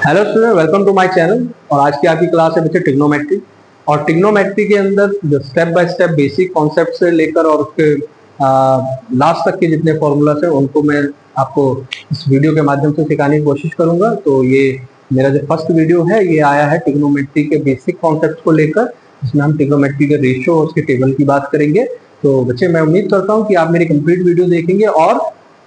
Hello student, welcome to my channel. और आज की आपकी क्लास है बच्चे ट्रिग्नोमेट्री। और ट्रिग्नोमेट्री के अंदर जो step by step basic concept से लेकर और उसके लास्ट तक के जितने फॉर्मूलास हैं उनको मैं आपको इस वीडियो के माध्यम से सिखाने की कोशिश करूंगा। तो ये मेरा जो फर्स्ट वीडियो है ये आया है ट्रिग्नोमेट्री के बेसिक कॉन्सेप्ट को लेकर, जिसमें हम ट्रिग्नोमेट्री के रेशियो और उसके टेबल की बात करेंगे। तो बच्चे मैं उम्मीद करता हूँ कि आप मेरी कंप्लीट वीडियो देखेंगे और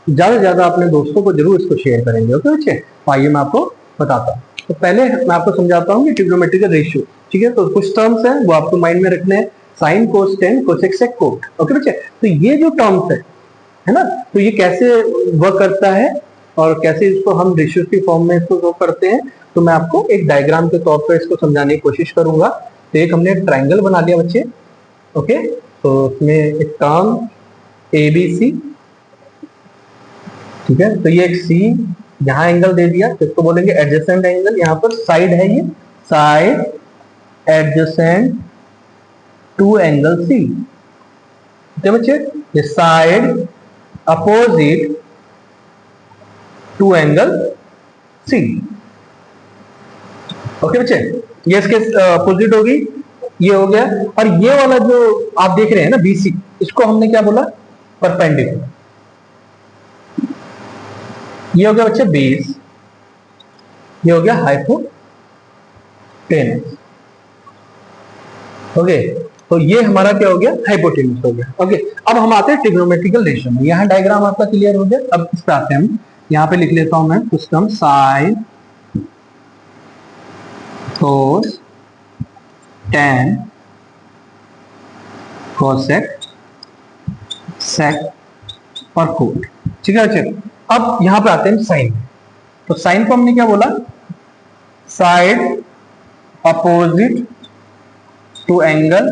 ज्यादा से ज्यादा अपने दोस्तों को जरूर इसको शेयर करेंगे। ओके बच्चे, तो आइए मैं आपको बताता हूँ। तो पहले मैं आपको समझाता हूँ कि ट्रिग्नोमेट्री का रेशियो। ठीक है, तो कुछ टर्म्स हैं वो आपको माइंड में रखने हैं। साइन, कोस, टेन, कोसेक, सेक, कोट। ओके बच्चे, तो ये जो टर्म्स है ना, तो ये कैसे वर्क करता है और कैसे इसको हम रेशियो की फॉर्म में इसको वर्क करते हैं, तो मैं आपको एक डायग्राम के तौर पर इसको समझाने की कोशिश करूंगा। तो एक हमने ट्राइंगल बना लिया बच्चे। ओके, तो उसमें एक टर्म ए बी सी, ठीक है, तो ये एक सी यहाँ एंगल दे दिया, तो इसको बोलेंगे एडजेसेंट एंगल। यहाँ पर साइड है, ये side adjacent to angle C. ठीक है बच्चे, ये side opposite to angle C. Okay बच्चे, ये इसके अपोजिट होगी, ये हो गया। और ये वाला जो आप देख रहे हैं ना बीसी, इसको हमने क्या बोला, परपेंडिकुलर। ये हो गया बच्चे बेस, ये हो गया हाइपोटेनस। ओके, तो ये हमारा क्या हो गया, हाइपोटेनस हो गया। ओके, अब हम आते हैं ट्रिग्नोमेट्रिकल रेशियो में। यहाँ डायग्राम आपका क्लियर हो गया। अब इस पे आते हैं हम। यहाँ पे लिख लेता हूं मैं कुछ टर्म, साइन, कोस, टेन, कोसेक, सेक और कोट। ठीक है बच्चे, अब यहां पे आते हैं साइन। तो साइन को हमने क्या बोला, side opposite to angle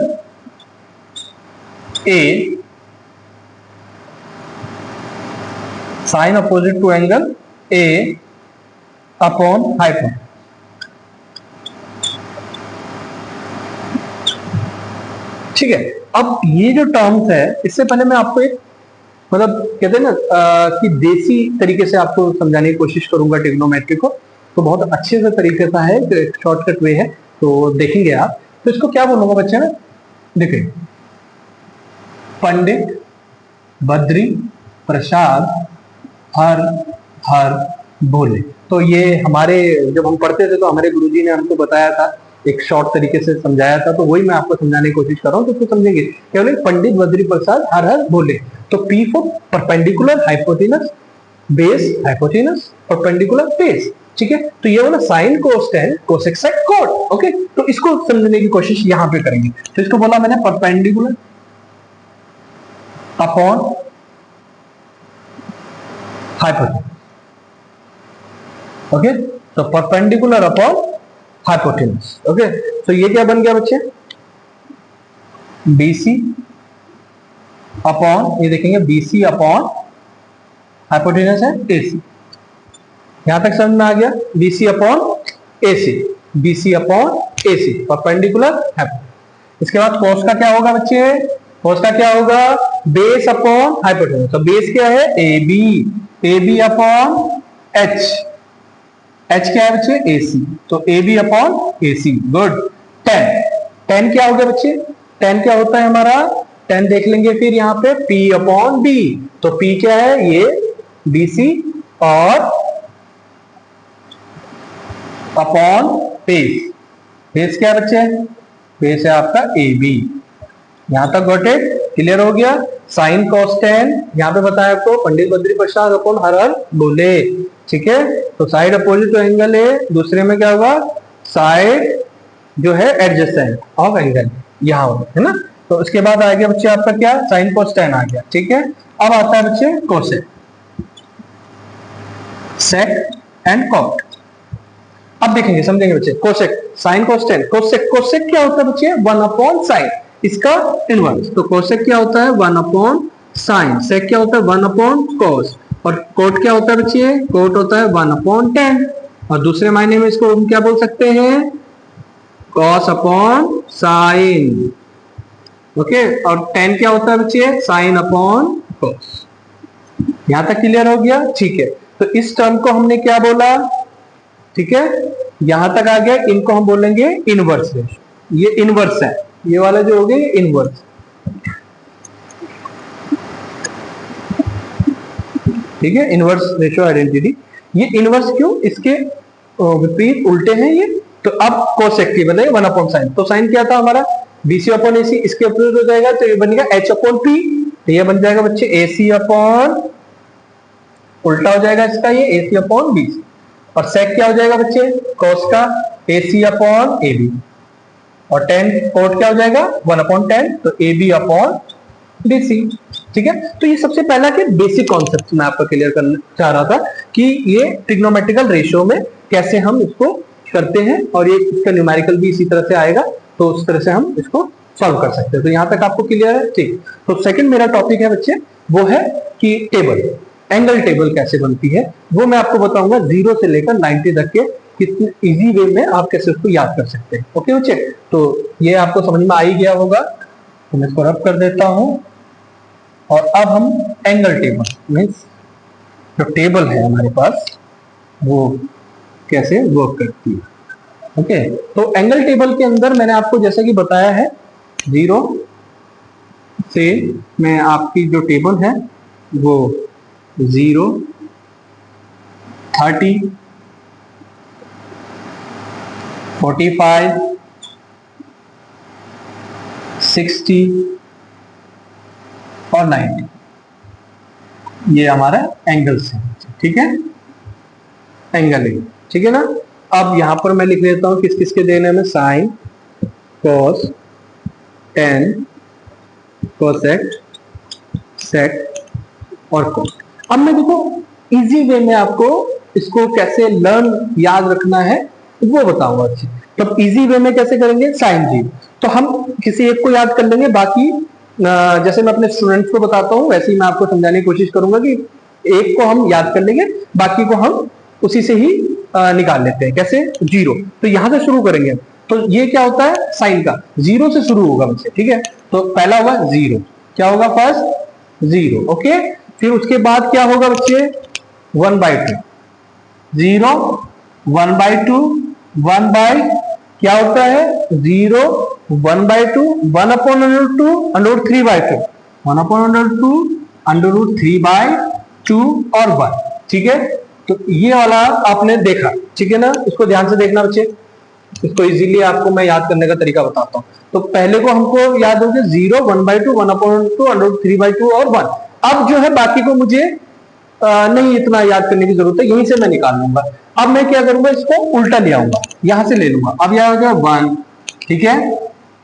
A, sine opposite to angle A upon hypotenuse. ठीक है, अब ये जो टर्म्स है, इससे पहले मैं आपको एक मतलब कहते हैं ना कि देसी तरीके से आपको समझाने की कोशिश करूंगा ट्रिग्नोमेट्री को। तो बहुत अच्छे से तरीके का है, एक शॉर्टकट वे है, तो देखेंगे आप। तो इसको क्या बोलूंगा बच्चे में, देखिए, पंडित बद्री प्रसाद हर हर बोले। तो ये हमारे जब हम पढ़ते थे तो हमारे गुरुजी ने हमको बताया था, एक शॉर्ट तरीके से समझाया था, तो वही मैं आपको समझाने की कोशिश कर रहा हूँ। तो उसको समझेंगे केवल, पंडित बद्री प्रसाद हर हर बोले। तो P for perpendicular hypotenuse, base hypotenuse, perpendicular base. ठीक है, तो ये वाला साइन, कोस, टेन, कोसेक, सेक, कोट। ओके, तो इसको समझने की कोशिश यहां पे करेंगे। तो इसको बोला मैंने परपेंडिकुलर अपॉन हाइपोटेनस। ओके, तो परपेंडिकुलर अपॉन हाइपोटेनस। ओके, तो ये क्या बन गया बच्चे, बीसी अपॉन, ये देखेंगे बीसी अपॉन हाइपोटेनस है एसी। यहां तक समझ में आ गया, BC upon AC, BC upon AC, perpendicular hypotenuse. इसके बाद कोस का क्या होगा बच्चे, कोस का क्या होगा, बेस अपॉन हाइपोटेनस। तो बेस क्या है, A B, A B upon H, H क्या है बच्चे, एसी, तो A B upon AC. Good. Tan, tan क्या हो गया बच्चे, टेन क्या होता है हमारा, टेन देख लेंगे फिर यहाँ पे, P अपॉन बी। तो P क्या है, ये BC और अपॉन बेस, बेस क्या है बच्चे, बेस है आपका AB। यहां तक गॉट इट, क्लियर हो गया। साइन कॉस टेन, यहां पे बताया आपको, पंडित बद्री प्रसाद अपॉन हर हर बोले। ठीक है, तो साइड अपोजिट टू एंगल है, दूसरे में क्या होगा, साइड जो है एडजेसेंट ऑफ एंगल, यहां होगा, है ना। तो उसके बाद आ गया बच्चे आपका क्या, साइन कोस टेन आ गया। ठीक है, अब आता है बच्चे कोसेक, सेक एंड कॉट। अब देखेंगे, समझेंगे बच्चे, cosec, sine cos ten, cosec, cosec क्या होता है बच्चे, वन अपॉन साइन, इसका इनवर्स। तो कोसेक क्या होता है, वन अपॉन साइन, सेक क्या होता है, वन अपॉन कोस, और कोट क्या होता है बच्चे, कोट होता है वन अपॉन टेन। और दूसरे मायने में इसको हम क्या बोल सकते हैं, कॉस अपॉन साइन। ओके, और टेन क्या होता है बच्चे, साइन अपॉन कोस। यहां तक क्लियर हो गया। ठीक है, तो इस टर्म को हमने क्या बोला, ठीक है, यहां तक आ गया, इनको हम बोलेंगे इनवर्स रेशो। ये इनवर्स है, ये वाला जो हो गया ये इनवर्स। ठीक है, इनवर्स रेशो आइडेंटिटी। ये इनवर्स क्यों, इसके विपरीत उल्टे हैं ये। तो अब कोसेक की बताइए 1/sin। तो साइन क्या था हमारा BC अपॉन AC, इसके विपरीत हो जाएगा तो ये बनेगा H अपॉन P। तो ये बन जाएगा बच्चे AC अपॉन, उल्टा हो जाएगा इसका ये AC अपॉन BC। और सेक क्या हो जाएगा बच्चे, कॉस का AC अपॉन AB। और टेन कोट क्या हो जाएगा 1/10, तो AB अपॉन BC। ठीक है, तो ये सबसे पहला के बेसिक कॉन्सेप्ट मैं आपको क्लियर करना चाह रहा था कि ये ट्रिग्नोमेट्रिकल रेशियो में कैसे हम इसको करते हैं, और ये इसका न्यूमेरिकल भी इसी तरह से आएगा, तो उस तरह से हम इसको सॉल्व कर सकते हैं। तो यहां तक आपको क्लियर है, ठीक। तो सेकंड मेरा टॉपिक है बच्चे, वो है कि टेबल, एंगल टेबल कैसे बनती है, वो मैं आपको बताऊंगा 0 से लेकर 90 तक के कितने इजी वे में आप कैसे उसको याद कर सकते हैं। ओके बच्चे, तो ये आपको समझ में आ ही गया होगा, तो मैं इसको रब कर देता हूं। और अब हम एंगल टेबल मीन्स जो टेबल है हमारे पास वो कैसे वर्क करती है। ओके, तो एंगल टेबल के अंदर मैंने आपको जैसे कि बताया है 0 से मैं आपकी जो टेबल है वो 0, 30, 45, 60 और 90, ये हमारा एंगल्स है। ठीक है, एंगल है, ठीक है ना। अब यहां पर मैं लिख देता हूं किस किस के देने में, साइन, कॉस, टेन, कोसेक, सेक और कोट। अब मैं देखो इजी वे में आपको इसको कैसे लर्न याद रखना है वो बताऊंगा। अच्छी, तब इजी वे में कैसे करेंगे, साइन जी, तो हम किसी एक को याद कर लेंगे, बाकी जैसे मैं अपने स्टूडेंट्स को बताता हूँ वैसे ही मैं आपको समझाने की कोशिश करूंगा कि एक को हम याद कर लेंगे, बाकी को हम उसी से ही निकाल लेते हैं। कैसे, 0, तो यहां से शुरू करेंगे। तो ये क्या होता है, साइन का 0 से शुरू होगा बच्चे। ठीक है, तो पहला होगा 0, क्या होगा फर्स्ट 0। ओके, फिर उसके बाद क्या होगा बच्चे 1/2, 0, 1/2, 1 क्या होता है 0, 1/2, 1/√2, √3/2, 1/√2, √3/2 और 1। ठीक है, तो ये वाला आपने देखा, ठीक है ना, इसको ध्यान से देखना बच्चे, इसको इजीली आपको मैं याद करने का तरीका बताता हूं। तो पहले को हमको याद हो गया 0, 1/2, 1/2, √3/2 और 1। अब जो है बाकी को मुझे नहीं इतना याद करने की जरूरत है, यहीं से मैं निकाल लूंगा। अब मैं क्या करूंगा, इसको उल्टा ले आऊंगा, यहां से ले लूंगा। अब यह हो गया 1, ठीक है,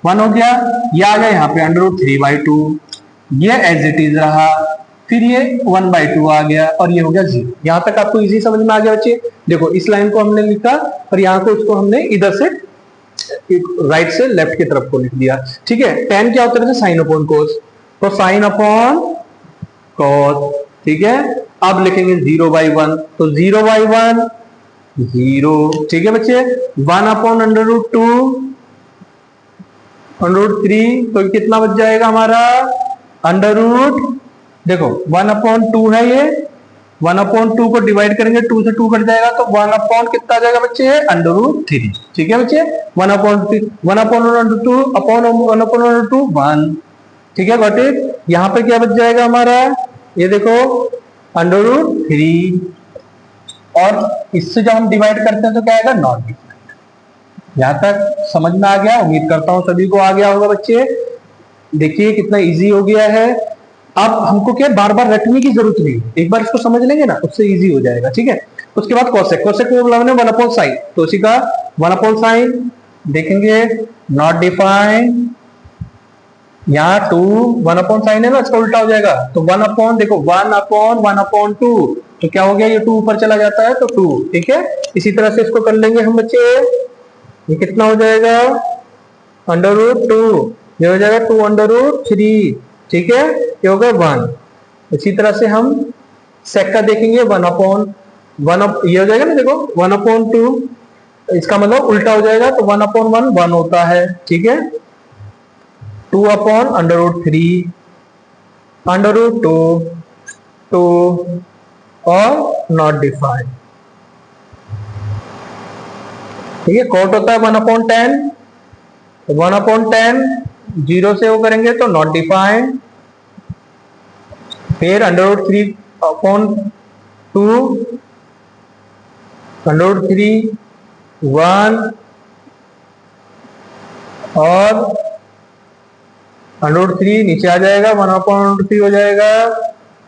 1 हो गया, यह आ गया यहाँ पे √3/2, ये एज इट इज रहा, फिर ये 1/2 आ गया और ये हो गया 0। यहां तक आपको इजी समझ में आ गया बच्चे। देखो इस लाइन को हमने लिखा और यहाँ को इसको हमने इधर से राइट से लेफ्ट की तरफ को लिख दिया। ठीक है, tan क्या होता है, साइन अपॉन कोस, तो साइन अपॉन कोस। ठीक है, अब लिखेंगे 0/1, तो 0/1 0। ठीक है बच्चे, 1/√2, √3, तो कितना बच जाएगा हमारा देखो 1/2 है ये, 1/2 को डिवाइड करेंगे 2 से 2 कट जाएगा, तो 1/ कितना आ जाएगा बच्चे √3। ठीक है बच्चे, 1/2 अपॉन 1/√2 1। ठीक है, गॉट इट। यहां पर क्या बच जाएगा हमारा, ये देखो √3, और इससे जब हम डिवाइड करते हैं तो क्या आएगा नॉट डिफाइंड। यहां तक समझ में आ गया, उम्मीद करता हूं सभी को आ गया होगा बच्चे। देखिए कितना इजी हो गया है। अब हमको क्या बार बार रटने की जरूरत नहीं, एक बार इसको समझ लेंगे ना उससे इजी हो जाएगा। ठीक है, उसके बाद कोसेक, कोसेक को बोला हमने 1/sin, तो उसी का 1/sin देखेंगे नॉट डिफाइंड, यहाँ 2 1/sin है ना, इसका उल्टा हो जाएगा, तो 1 देखो 1/1/2, तो क्या हो गया, ये 2 ऊपर चला जाता है तो 2। ठीक है, इसी तरह से इसको कर लेंगे हम बच्चे, ये कितना हो जाएगा √2, ये हो जाएगा 2/3। ठीक है, ये हो गया 1। इसी तरह से हम सेक का देखेंगे 1/1, ये हो जाएगा ना, देखो 1/2, इसका मतलब उल्टा हो जाएगा, तो 1/1 1 होता है। ठीक है, 2/√3, √2, 2 और नॉट डिफाइंड। ठीक है, कॉट होता है 1/10, तो 1/10 जीरो से वो करेंगे तो नॉट डिफाइंड, फिर √3/2, √3 1 और √3 नीचे आ जाएगा, 1/3 हो जाएगा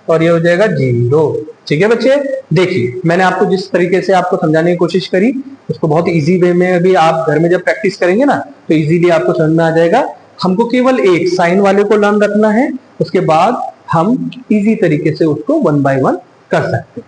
और ये हो जाएगा 0। ठीक है बच्चे, देखिए मैंने आपको जिस तरीके से आपको समझाने की कोशिश करी उसको बहुत इजी वे में अभी आप घर में जब प्रैक्टिस करेंगे ना तो इजीली आपको समझ में आ जाएगा। हमको केवल एक साइन वाले को लर्न रखना है, उसके बाद हम इजी तरीके से उसको 1 by 1 कर सकते हैं।